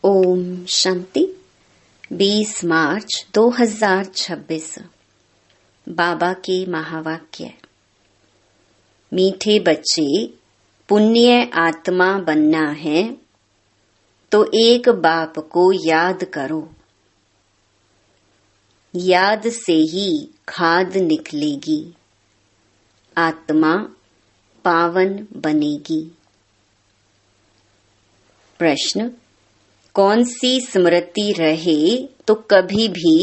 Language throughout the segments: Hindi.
ओम शांति। 20 मार्च 2026। बाबा के महावाक्य। मीठे बच्चे, पुण्य आत्मा बनना है तो एक बाप को याद करो। याद से ही खाद निकलेगी, आत्मा पावन बनेगी। प्रश्न: कौन सी स्मृति रहे तो कभी भी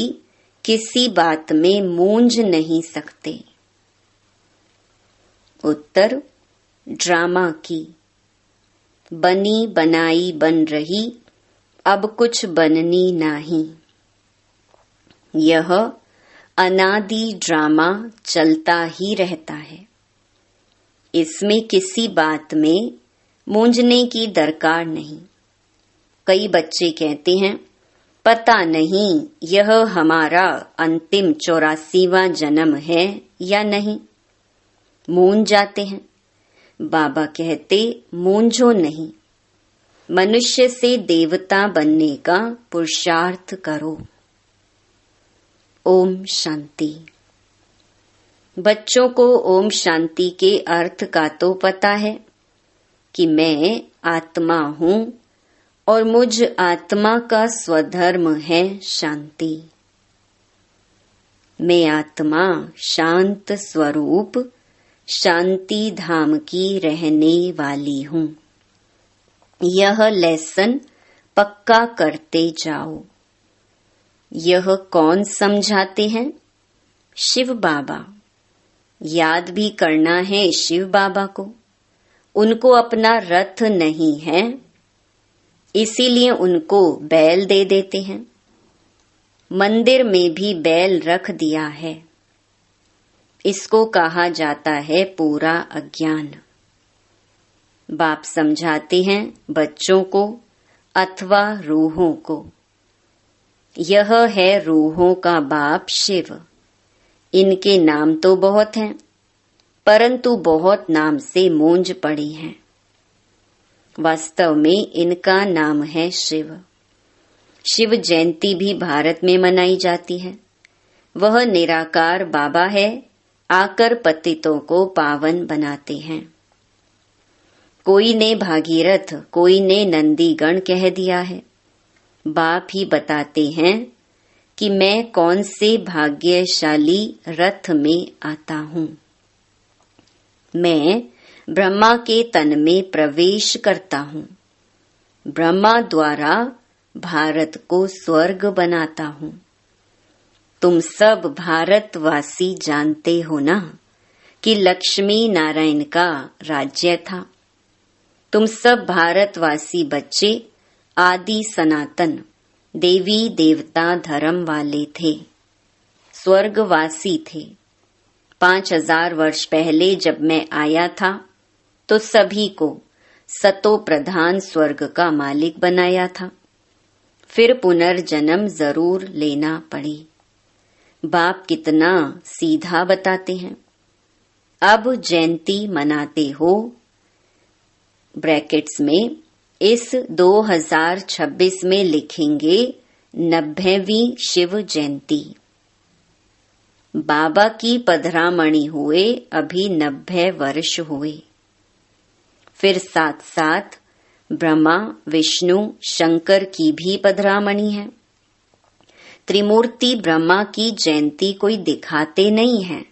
किसी बात में मूंझ नहीं सकते? उत्तर: ड्रामा की। बनी बनाई बन रही, अब कुछ बननी नहीं। यह अनादि ड्रामा चलता ही रहता है। इसमें किसी बात में मूंझने की दरकार नहीं। कई बच्चे कहते हैं, पता नहीं यह हमारा अंतिम 84वां जन्म है या नहीं। मूंझ जाते हैं। बाबा कहते, मूंझो नहीं, मनुष्य से देवता बनने का पुरुषार्थ करो। ओम शांति। बच्चों को ओम शांति के अर्थ का तो पता है कि मैं आत्मा हूँ और मुझ आत्मा का स्वधर्म है शांति। मैं आत्मा शांत स्वरूप शांति धाम की रहने वाली हूँ। यह लेसन पक्का करते जाओ। यह कौन समझाते हैं? शिव बाबा। याद भी करना है शिव बाबा को। उनको अपना रथ नहीं है, इसीलिए उनको बैल दे देते हैं। मंदिर में भी बैल रख दिया है। इसको कहा जाता है पूरा अज्ञान। बाप समझाते हैं बच्चों को अथवा रूहों को। यह है रूहों का बाप शिव। इनके नाम तो बहुत हैं, परंतु बहुत नाम से मूंझ पड़ी हैं। वास्तव में इनका नाम है शिव। शिव जयंती भी भारत में मनाई जाती है। वह निराकार बाबा है, आकर पतितों को पावन बनाते हैं। कोई ने भागीरथ, कोई ने नंदीगण कह दिया है। बाप ही बताते हैं कि मैं कौन से भाग्यशाली रथ में आता हूँ। मैं ब्रह्मा के तन में प्रवेश करता हूँ। ब्रह्मा द्वारा भारत को स्वर्ग बनाता हूँ। तुम सब भारतवासी जानते हो ना कि लक्ष्मी नारायण का राज्य था। तुम सब भारतवासी बच्चे आदि सनातन देवी देवता धर्म वाले थे, स्वर्गवासी थे। 5000 वर्ष पहले जब मैं आया था तो सभी को सतो प्रधान स्वर्ग का मालिक बनाया था। फिर पुनर्जन्म जरूर लेना पड़ी। बाप कितना सीधा बताते हैं। अब जयंती मनाते हो, ब्रैकेट्स में इस 2026 में लिखेंगे 90वीं शिव जयंती। बाबा की पधरामणी हुए अभी 90 वर्ष हुए। फिर साथ साथ ब्रह्मा विष्णु शंकर की भी पधरामणी है। त्रिमूर्ति ब्रह्मा की जयंती कोई दिखाते नहीं है।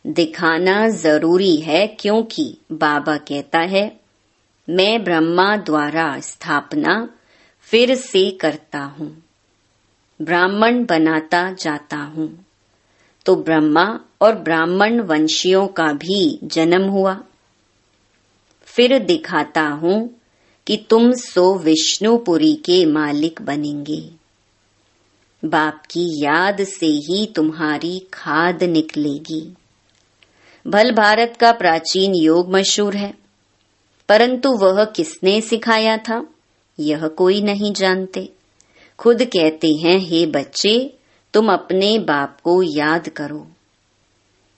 दिखाना जरूरी है, क्योंकि बाबा कहता है मैं ब्रह्मा द्वारा स्थापना फिर से करता हूँ, ब्राह्मण बनाता जाता हूँ। तो ब्रह्मा और ब्राह्मण वंशियों का भी जन्म हुआ। फिर दिखाता हूँ कि तुम सो विष्णुपुरी के मालिक बनेंगे। बाप की याद से ही तुम्हारी खाद निकलेगी। भल भारत का प्राचीन योग मशहूर है, परंतु वह किसने सिखाया था यह कोई नहीं जानते। खुद कहते हैं, हे बच्चे, तुम अपने बाप को याद करो।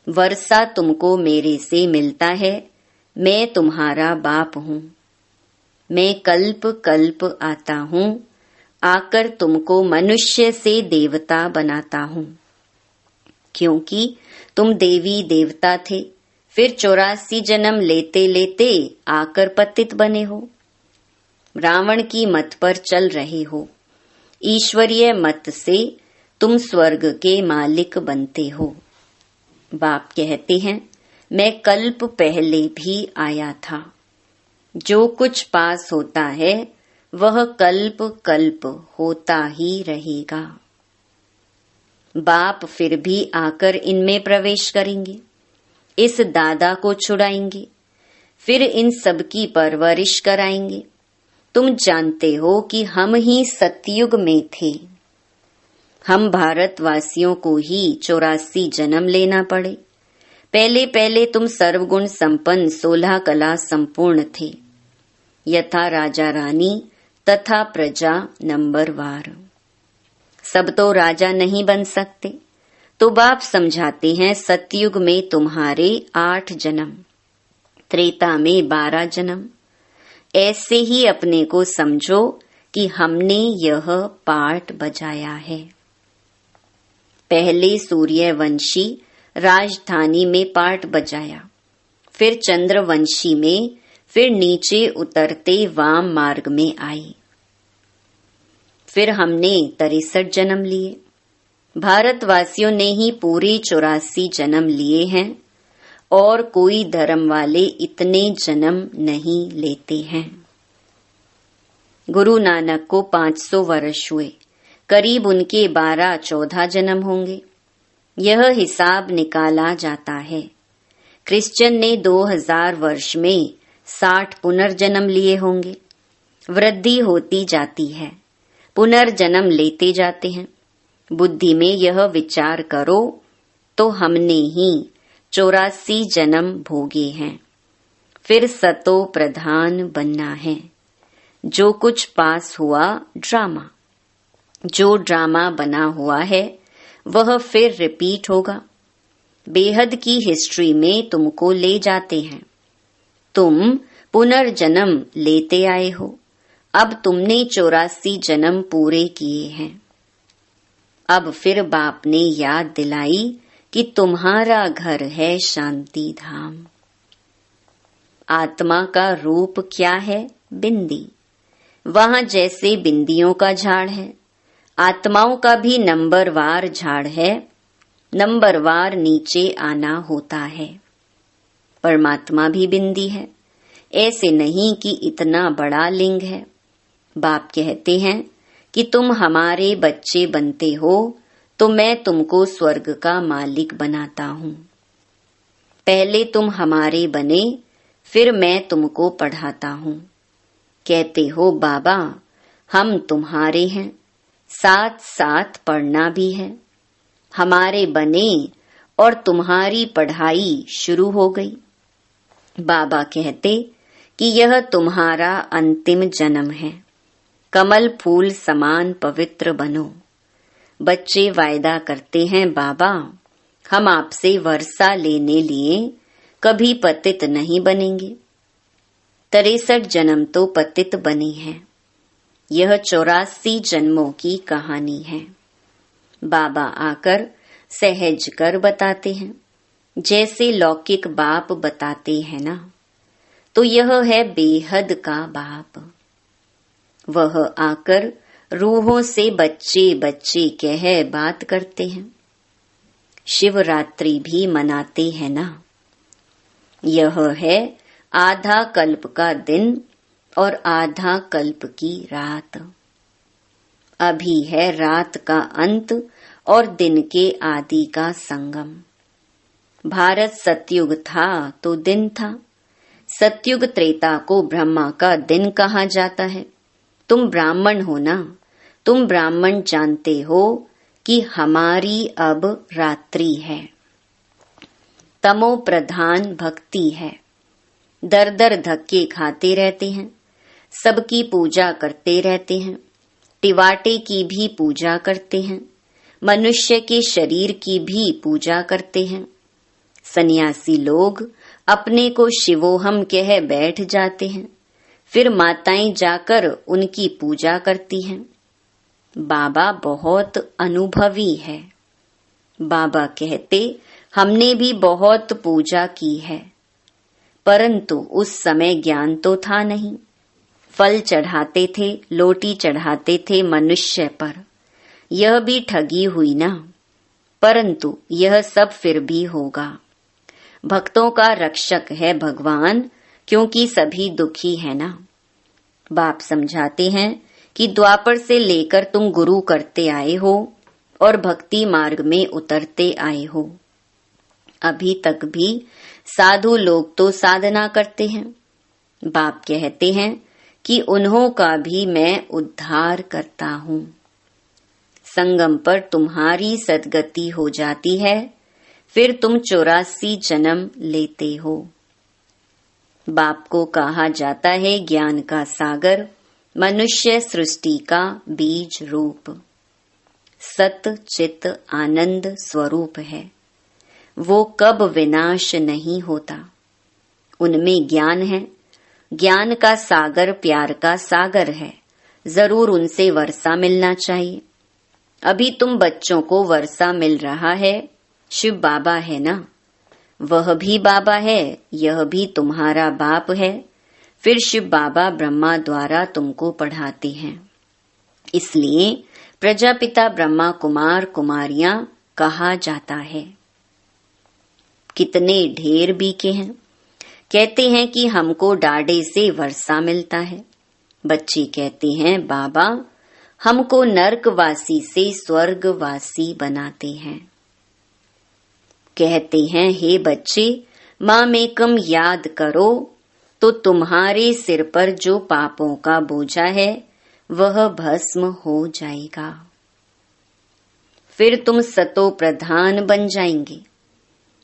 वर्षा तुमको मेरे से मिलता है, मैं तुम्हारा बाप हूँ। मैं कल्प कल्प आता हूँ आकर तुमको मनुष्य से देवता बनाता हूँ, क्योंकि तुम देवी देवता थे, फिर 84 जन्म लेते लेते आकर पतित बने हो। रावण की मत पर चल रहे हो। ईश्वरीय मत से तुम स्वर्ग के मालिक बनते हो। बाप कहते हैं, मैं कल्प पहले भी आया था। जो कुछ पास होता है वह कल्प कल्प होता ही रहेगा। बाप फिर भी आकर इनमें प्रवेश करेंगे, इस दादा को छुड़ाएंगे, फिर इन सब की परवरिश कराएंगे। तुम जानते हो कि हम ही सतयुग में थे। हम भारतवासियों को ही 84 जन्म लेना पड़े। पहले पहले तुम सर्वगुण संपन्न 16 कला संपूर्ण थे, यथा राजा रानी तथा प्रजा नंबरवार। सब तो राजा नहीं बन सकते, तो बाप समझाते हैं सतयुग में तुम्हारे 8 जन्म, त्रेता में 12 जन्म। ऐसे ही अपने को समझो कि हमने यह पार्ट बजाया है। पहले सूर्यवंशी राजधानी में पार्ट बजाया, फिर चंद्रवंशी में, फिर नीचे उतरते वाम मार्ग में आई। फिर हमने 63 जन्म लिए। भारतवासियों ने ही पूरे 84 जन्म लिए हैं, और कोई धर्म वाले इतने जन्म नहीं लेते हैं। गुरु नानक को 500 वर्ष हुए, करीब उनके 12-14 जन्म होंगे। यह हिसाब निकाला जाता है। क्रिश्चियन ने 2000 वर्ष में 60 पुनर्जन्म लिए होंगे। वृद्धि होती जाती है, पुनर्जन्म लेते जाते हैं। बुद्धि में यह विचार करो तो हमने ही 84 जन्म भोगे हैं। फिर सतो प्रधान बनना है। जो कुछ पास हुआ ड्रामा, जो ड्रामा बना हुआ है वह फिर रिपीट होगा। बेहद की हिस्ट्री में तुमको ले जाते हैं। तुम पुनर्जन्म लेते आए हो। अब तुमने 84 जन्म पूरे किए हैं। अब फिर बाप ने याद दिलाई कि तुम्हारा घर है शांति धाम। आत्मा का रूप क्या है? बिंदी। वहां जैसे बिंदियों का झाड़ है, आत्माओं का भी नंबरवार झाड़ है। नंबरवार नीचे आना होता है। परमात्मा भी बिंदी है। ऐसे नहीं कि इतना बड़ा लिंग है। बाप कहते हैं कि तुम हमारे बच्चे बनते हो तो मैं तुमको स्वर्ग का मालिक बनाता हूँ। पहले तुम हमारे बने, फिर मैं तुमको पढ़ाता हूँ। कहते हो बाबा हम तुम्हारे हैं, साथ साथ पढ़ना भी है। हमारे बने और तुम्हारी पढ़ाई शुरू हो गई। बाबा कहते कि यह तुम्हारा अंतिम जन्म है। कमल फूल समान पवित्र बनो। बच्चे वायदा करते हैं बाबा हम आपसे वर्षा लेने लिए कभी पतित नहीं बनेंगे। 63 जन्म तो पतित बने हैं। यह 84 जन्मों की कहानी है। बाबा आकर सहज कर बताते हैं, जैसे लौकिक बाप बताते हैं ना, तो यह है बेहद का बाप। वह आकर रूहों से बच्चे बच्चे कह बात करते हैं। शिवरात्रि भी मनाते हैं ना। यह है आधा कल्प का दिन और आधा कल्प की रात। अभी है रात का अंत और दिन के आदि का संगम। भारत सतयुग था तो दिन था। सतयुग त्रेता को ब्रह्मा का दिन कहा जाता है। तुम ब्राह्मण हो ना, तुम ब्राह्मण जानते हो कि हमारी अब रात्रि है। तमो प्रधान भक्ति है। दर दर धक्के खाते रहते हैं, सबकी पूजा करते रहते हैं। टिवाटे की भी पूजा करते हैं, मनुष्य के शरीर की भी पूजा करते हैं। सन्यासी लोग अपने को शिवोहम कह बैठ जाते हैं, फिर माताएं जाकर उनकी पूजा करती हैं। बाबा बहुत अनुभवी है। बाबा कहते, हमने भी बहुत पूजा की है, परंतु उस समय ज्ञान तो था नहीं। फल चढ़ाते थे, लोटी चढ़ाते थे मनुष्य पर, यह भी ठगी हुई ना। परंतु यह सब फिर भी होगा। भक्तों का रक्षक है भगवान, क्योंकि सभी दुखी है ना। बाप समझाते हैं कि द्वापर से लेकर तुम गुरु करते आए हो और भक्ति मार्ग में उतरते आए हो। अभी तक भी साधु लोग तो साधना करते हैं। बाप कहते हैं कि उन्हों का भी मैं उद्धार करता हूँ। संगम पर तुम्हारी सद्गति हो जाती है, फिर तुम 84 जन्म लेते हो। बाप को कहा जाता है ज्ञान का सागर, मनुष्य सृष्टि का बीज रूप। सत चित आनंद स्वरूप है, वो कब विनाश नहीं होता। उनमें ज्ञान है, ज्ञान का सागर प्यार का सागर है। जरूर उनसे वर्षा मिलना चाहिए। अभी तुम बच्चों को वर्षा मिल रहा है, शिव बाबा है ना, वह भी बाबा है, यह भी तुम्हारा बाप है। फिर शिव बाबा ब्रह्मा द्वारा तुमको पढ़ाते हैं, इसलिए प्रजापिता ब्रह्मा कुमार कुमारियां कहा जाता है। कितने ढेर बीके हैं, कहते हैं कि हमको डाढ़े से वर्षा मिलता है। बच्चे कहते हैं बाबा हमको नरकवासी से स्वर्गवासी बनाते हैं। कहते हैं हे बच्चे माँ में कम याद करो तो तुम्हारे सिर पर जो पापों का बोझा है वह भस्म हो जाएगा। फिर तुम सतो प्रधान बन जाएंगे।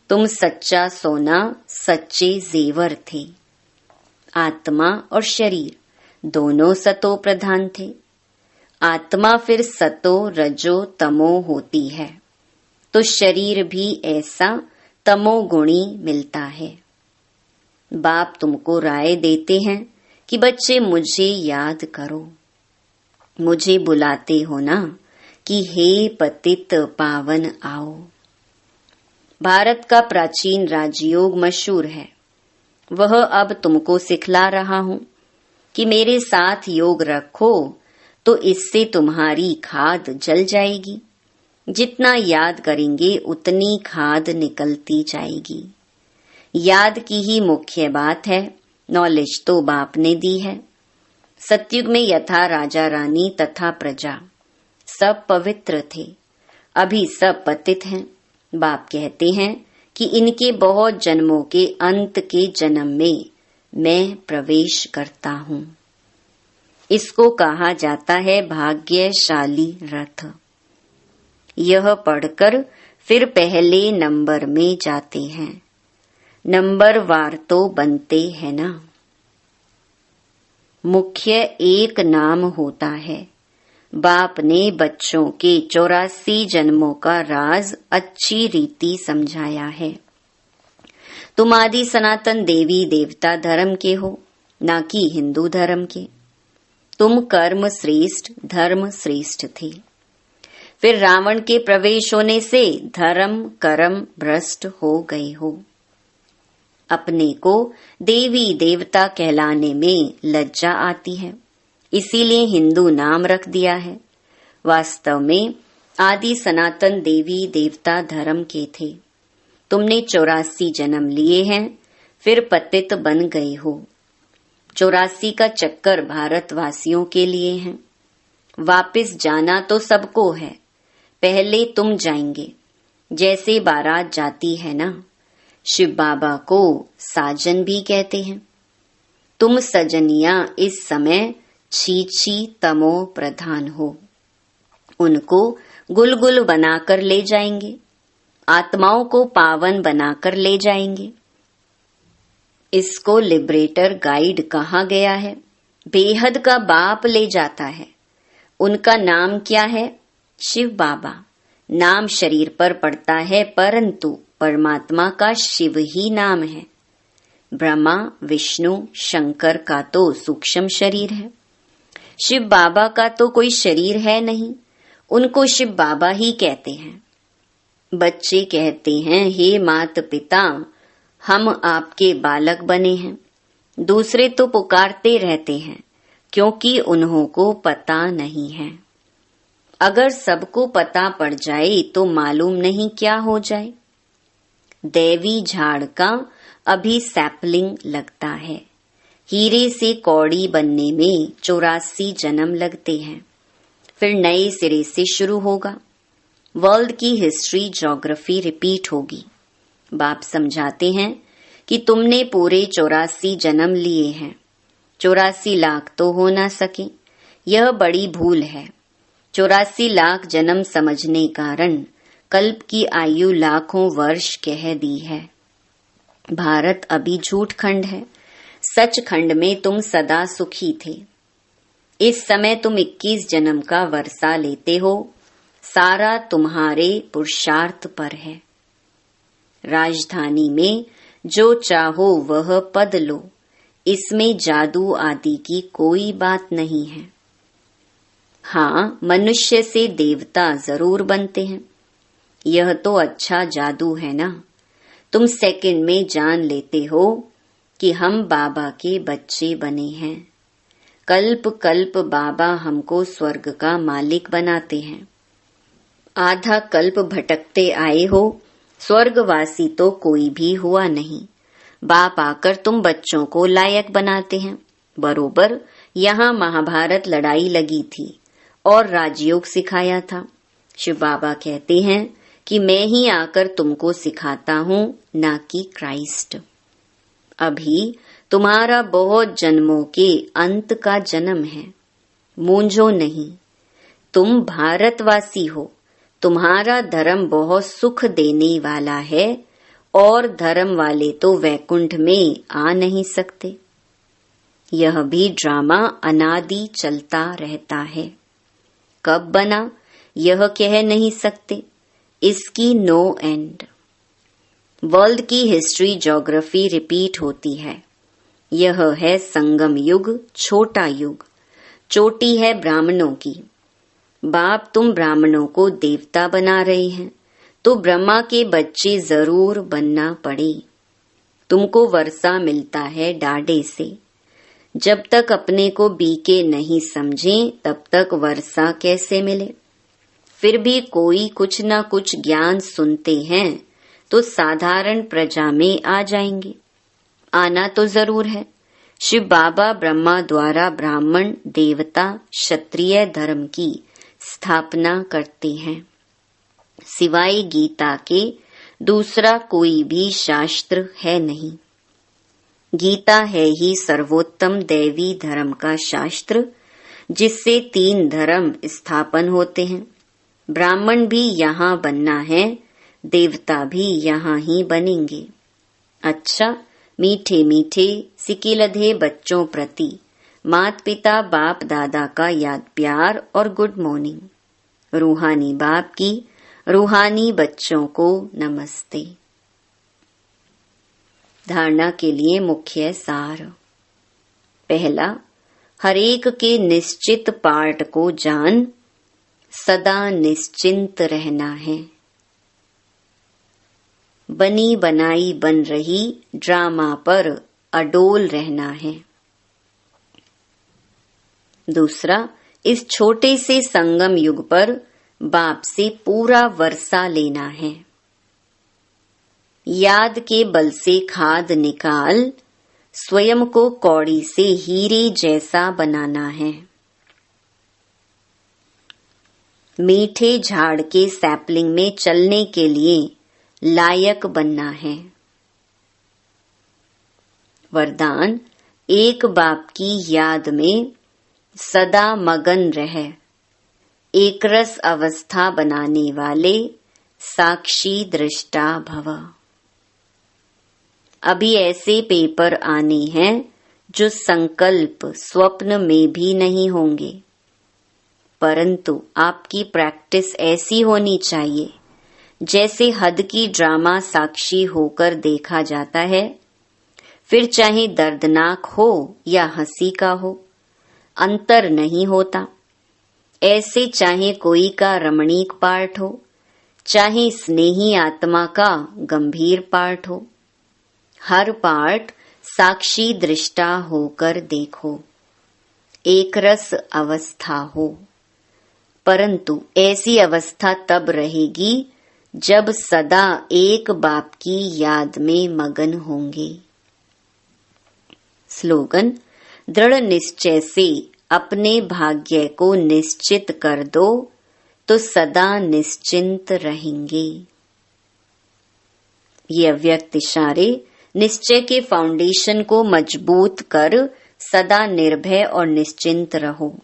तुम सच्चा सोना सच्चे जेवर थे। आत्मा और शरीर दोनों सतो प्रधान थे। आत्मा फिर सतो रजो तमो होती है, तो शरीर भी ऐसा तमोगुणी मिलता है। बाप तुमको राय देते हैं कि बच्चे मुझे याद करो। मुझे बुलाते हो ना कि हे पतित पावन आओ। भारत का प्राचीन राजयोग मशहूर है, वह अब तुमको सिखला रहा हूं कि मेरे साथ योग रखो तो इससे तुम्हारी खाद जल जाएगी। जितना याद करेंगे उतनी खाद निकलती जाएगी। याद की ही मुख्य बात है, नॉलेज तो बाप ने दी है। सतयुग में यथा राजा रानी तथा प्रजा सब पवित्र थे, अभी सब पतित हैं। बाप कहते हैं कि इनके बहुत जन्मों के अंत के जन्म में मैं प्रवेश करता हूँ। इसको कहा जाता है भाग्यशाली रथ। यह पढ़कर फिर पहले नंबर में जाते हैं। नंबर वार तो बनते हैं ना। मुख्य एक नाम होता है। बाप ने बच्चों के 84 जन्मों का राज अच्छी रीति समझाया है। तुम आदि सनातन देवी देवता धर्म के हो, ना कि हिंदू धर्म के। तुम कर्म श्रेष्ठ धर्म श्रेष्ठ थे। फिर रावण के प्रवेश होने से धर्म कर्म भ्रष्ट हो गए हो। अपने को देवी देवता कहलाने में लज्जा आती है, इसीलिए हिंदू नाम रख दिया है। वास्तव में आदि सनातन देवी देवता धर्म के थे। तुमने 84 जन्म लिए हैं, फिर पतित बन गए हो। 84 का चक्कर भारतवासियों के लिए है। वापिस जाना तो सबको है, पहले तुम जाएंगे। जैसे बारात जाती है ना, शिव बाबा को साजन भी कहते हैं। तुम सजनिया इस समय छीछी तमो प्रधान हो। उनको गुलगुल बनाकर ले जाएंगे, आत्माओं को पावन बनाकर ले जाएंगे। इसको लिबरेटर गाइड कहा गया है। बेहद का बाप ले जाता है। उनका नाम क्या है? शिव बाबा। नाम शरीर पर पड़ता है, परंतु परमात्मा का शिव ही नाम है। ब्रह्मा विष्णु शंकर का तो सूक्ष्म शरीर है। शिव बाबा का तो कोई शरीर है नहीं, उनको शिव बाबा ही कहते हैं। बच्चे कहते हैं, हे माता पिता, हम आपके बालक बने हैं। दूसरे तो पुकारते रहते हैं क्योंकि उन्हों को पता नहीं है। अगर सबको पता पड़ जाए तो मालूम नहीं क्या हो जाए। देवी झाड़ का अभी सैपलिंग लगता है। हीरे से कौड़ी बनने में 84 जन्म लगते हैं, फिर नए सिरे से शुरू होगा। वर्ल्ड की हिस्ट्री ज्योग्राफी रिपीट होगी। बाप समझाते हैं कि तुमने पूरे 84 जन्म लिए हैं। 84 लाख तो हो ना सके, यह बड़ी भूल है। 84 लाख जन्म समझने कारण कल्प की आयु लाखों वर्ष कह दी है। भारत अभी झूठ खंड है, सच खंड में तुम सदा सुखी थे। इस समय तुम 21 जन्म का वर्षा लेते हो, सारा तुम्हारे पुरुषार्थ पर है। राजधानी में जो चाहो वह पद लो, इसमें जादू आदि की कोई बात नहीं है। हाँ, मनुष्य से देवता जरूर बनते हैं, यह तो अच्छा जादू है ना। तुम सेकंड में जान लेते हो कि हम बाबा के बच्चे बने हैं। कल्प कल्प बाबा हमको स्वर्ग का मालिक बनाते हैं। आधा कल्प भटकते आए हो, स्वर्गवासी तो कोई भी हुआ नहीं। बाप आकर तुम बच्चों को लायक बनाते हैं। बरोबर यहाँ महाभारत लड़ाई लगी थी और राजयोग सिखाया था। शिव बाबा कहते हैं कि मैं ही आकर तुमको सिखाता हूँ, ना कि क्राइस्ट। अभी तुम्हारा बहुत जन्मों के अंत का जन्म है, मूंझो नहीं। तुम भारतवासी हो, तुम्हारा धर्म बहुत सुख देने वाला है और धर्म वाले तो वैकुंठ में आ नहीं सकते। यह भी ड्रामा अनादि चलता रहता है। कब बना यह कह नहीं सकते, इसकी नो एंड। वर्ल्ड की हिस्ट्री ज्योग्राफी रिपीट होती है। यह है संगम युग, छोटा युग। चोटी है ब्राह्मणों की। बाप तुम ब्राह्मणों को देवता बना रहे हैं तो ब्रह्मा के बच्चे जरूर बनना पड़े। तुमको वर्षा मिलता है डाडे से। जब तक अपने को बीके नहीं समझें तब तक वर्षा कैसे मिले। फिर भी कोई कुछ न कुछ ज्ञान सुनते हैं तो साधारण प्रजा में आ जाएंगे। आना तो जरूर है। शिव बाबा ब्रह्मा द्वारा ब्राह्मण, देवता, क्षत्रिय धर्म की स्थापना करते हैं। सिवाय गीता के दूसरा कोई भी शास्त्र है नहीं। गीता है ही सर्वोत्तम दैवी धर्म का शास्त्र, जिससे 3 धर्म स्थापन होते हैं। ब्राह्मण भी यहाँ बनना है, देवता भी यहाँ ही बनेंगे। अच्छा, मीठे मीठे सिकिलधे बच्चों प्रति मात पिता बाप दादा का याद प्यार और गुड मॉर्निंग। रूहानी बाप की रूहानी बच्चों को नमस्ते। धारणा के लिए मुख्य सार। पहला, हरेक के निश्चित पार्ट को जान सदा निश्चिंत रहना है। बनी बनाई बन रही ड्रामा पर अडोल रहना है। दूसरा, इस छोटे से संगम युग पर बाप से पूरा वर्षा लेना है। याद के बल से खाद निकाल स्वयं को कौड़ी से हीरे जैसा बनाना है। मीठे झाड़ के सैपलिंग में चलने के लिए लायक बनना है। वरदान, एक बाप की याद में सदा मगन रह, एक रस अवस्था बनाने वाले साक्षी दृष्टा भव। अभी ऐसे पेपर आने हैं जो संकल्प स्वप्न में भी नहीं होंगे, परंतु आपकी प्रैक्टिस ऐसी होनी चाहिए जैसे हद की ड्रामा साक्षी होकर देखा जाता है। फिर चाहे दर्दनाक हो या हंसी का हो, अंतर नहीं होता। ऐसे चाहे कोई का रमणीक पाठ हो, चाहे स्नेही आत्मा का गंभीर पाठ हो, हर पाठ साक्षी दृष्टा होकर देखो, एक रस अवस्था हो। परंतु ऐसी अवस्था तब रहेगी जब सदा एक बाप की याद में मगन होंगे। स्लोगन: दृढ़ निश्चय से अपने भाग्य को निश्चित कर दो तो सदा निश्चिंत रहेंगे। ये अव्यक्त इशारे निश्चय के फाउंडेशन को मजबूत कर सदा निर्भय और निश्चिंत रहो।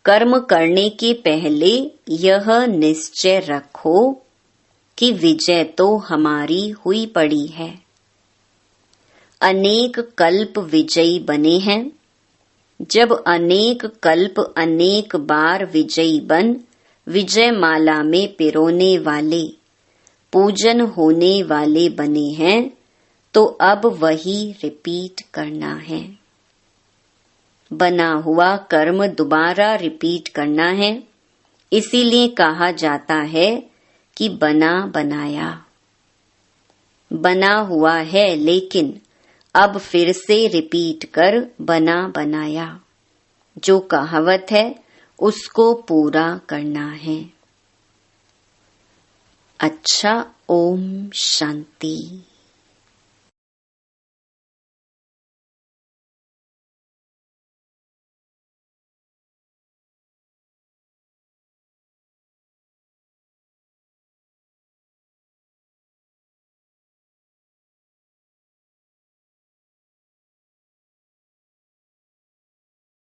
कर्म करने के पहले यह निश्चय रखो कि विजय तो हमारी हुई पड़ी है। अनेक कल्प विजयी बने हैं। जब अनेक कल्प अनेक बार विजयी बन विजय माला में पिरोने वाले, पूजन होने वाले बने हैं, तो अब वही रिपीट करना है। बना हुआ कर्म दोबारा रिपीट करना है। इसीलिए कहा जाता है कि बना बनाया। बना हुआ है लेकिन अब फिर से रिपीट कर बना बनाया। जो कहावत है उसको पूरा करना है। अच्छा, ओम शांति।